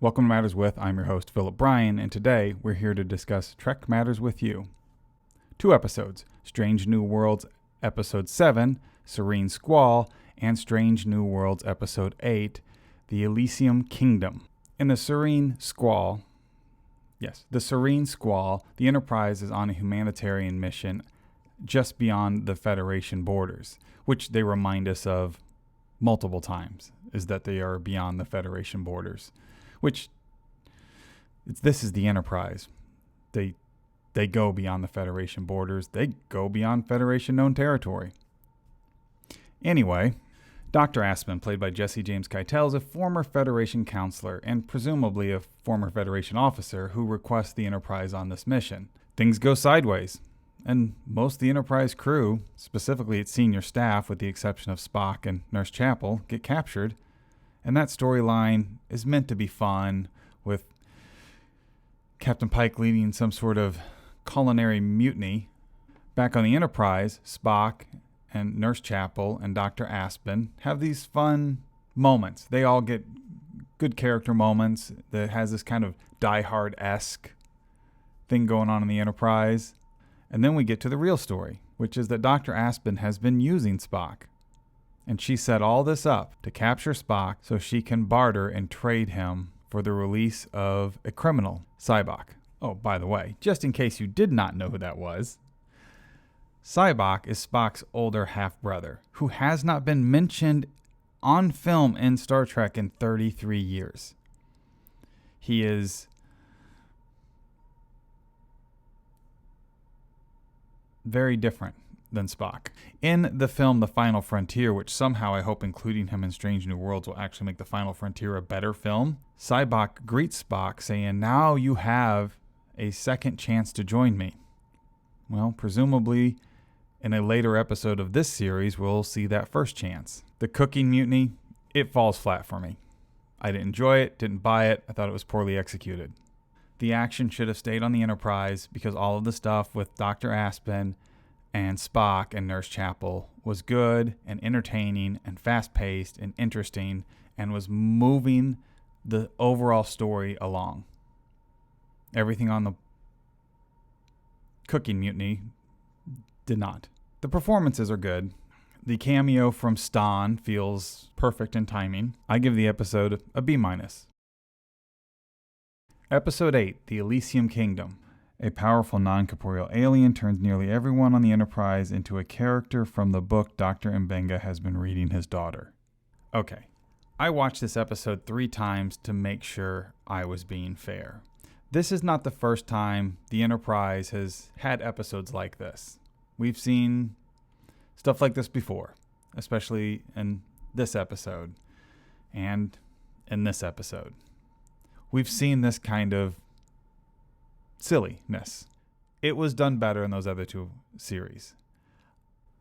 Welcome to Matters With. I'm your host, ThisPhillipBrian, and today we're here to discuss Trek Matters With You. 2 episodes, Strange New Worlds Episode 7, Serene Squall, and Strange New Worlds Episode 8, The Elysium Kingdom. In the Serene Squall, the Enterprise is on a humanitarian mission just beyond the Federation borders, which they remind us of multiple times, is that they are beyond the Federation borders. This is the Enterprise. They go beyond the Federation borders. They go beyond Federation known territory. Anyway, Dr. Aspen, played by Jesse James Keitel, is a former Federation counselor and presumably a former Federation officer who requests the Enterprise on this mission. Things go sideways, and most of the Enterprise crew, specifically its senior staff with the exception of Spock and Nurse Chapel, get captured. And that storyline is meant to be fun, with Captain Pike leading some sort of culinary mutiny. Back on the Enterprise, Spock and Nurse Chapel and Dr. Aspen have these fun moments. They all get good character moments that has this kind of Die Hard-esque thing going on in the Enterprise. And then we get to the real story, which is that Dr. Aspen has been using Spock. And she set all this up to capture Spock so she can barter and trade him for the release of a criminal, Sybok. Oh, by the way, just in case you did not know who that was, Sybok is Spock's older half-brother, who has not been mentioned on film in Star Trek in 33 years. He is very different than Spock. In the film The Final Frontier, which somehow I hope including him in Strange New Worlds will actually make The Final Frontier a better film, Sybok greets Spock saying, "Now you have a second chance to join me." Well, presumably in a later episode of this series, we'll see that first chance. The cooking mutiny, it falls flat for me. I didn't enjoy it, didn't buy it, I thought it was poorly executed. The action should have stayed on the Enterprise because all of the stuff with Dr. Aspen and Spock and Nurse Chapel was good and entertaining and fast-paced and interesting and was moving the overall story along. Everything on the cooking mutiny did not. The performances are good. The cameo from Stan feels perfect in timing. I give the episode a B-. Episode 8, The Elysium Kingdom. A powerful non-corporeal alien turns nearly everyone on the Enterprise into a character from the book Dr. Mbenga has been reading his daughter. Okay, I watched this episode 3 times to make sure I was being fair. This is not the first time the Enterprise has had episodes like this. We've seen stuff like this before, especially in this episode and in this episode. We've seen this kind of silliness. It was done better in those other 2 series.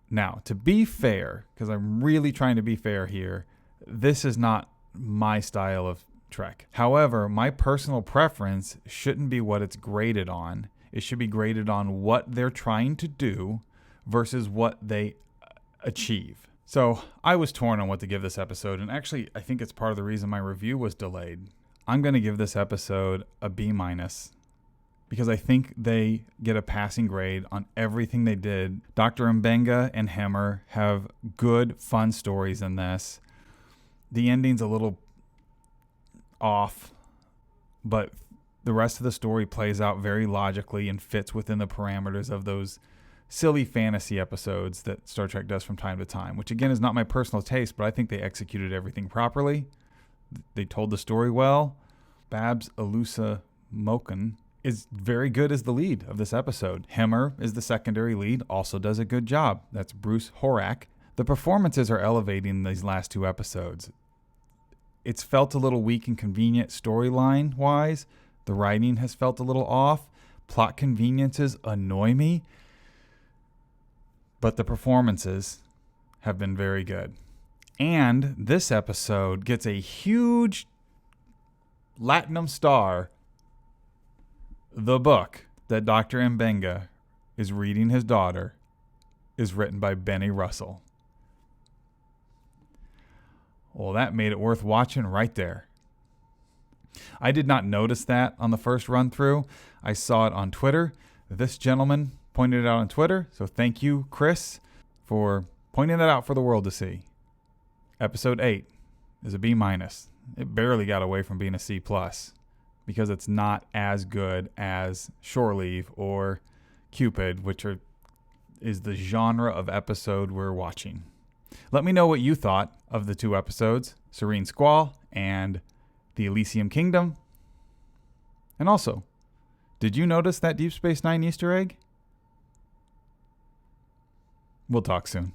Now, to be fair, because I'm really trying to be fair here, this is not my style of Trek. However, my personal preference shouldn't be what it's graded on. It should be graded on what they're trying to do versus what they achieve. So I was torn on what to give this episode, and actually I think it's part of the reason my review was delayed. I'm going to give this episode a B-, because I think they get a passing grade on everything they did. Dr. Mbenga and Hemmer have good, fun stories in this. The ending's a little off, but the rest of the story plays out very logically and fits within the parameters of those silly fantasy episodes that Star Trek does from time to time, which again is not my personal taste, but I think they executed everything properly. They told the story well. Babs Alusa Moken is very good as the lead of this episode. Hemmer is the secondary lead, also does a good job. That's Bruce Horak. The performances are elevating these last 2 episodes. It's felt a little weak and convenient storyline-wise. The writing has felt a little off. Plot conveniences annoy me. But the performances have been very good. And this episode gets a huge Latinum star. The book that Dr. Mbenga is reading his daughter is written by Benny Russell. Well, that made it worth watching right there. I did not notice that on the first run through. I saw it on Twitter. This gentleman pointed it out on Twitter. So thank you, Chris, for pointing that out for the world to see. Episode 8 is a B-. It barely got away from being a C+, because it's not as good as Shore Leave or Cupid, which is the genre of episode we're watching. Let me know what you thought of the 2 episodes, Serene Squall and the Elysium Kingdom. And also, did you notice that Deep Space Nine Easter egg? We'll talk soon.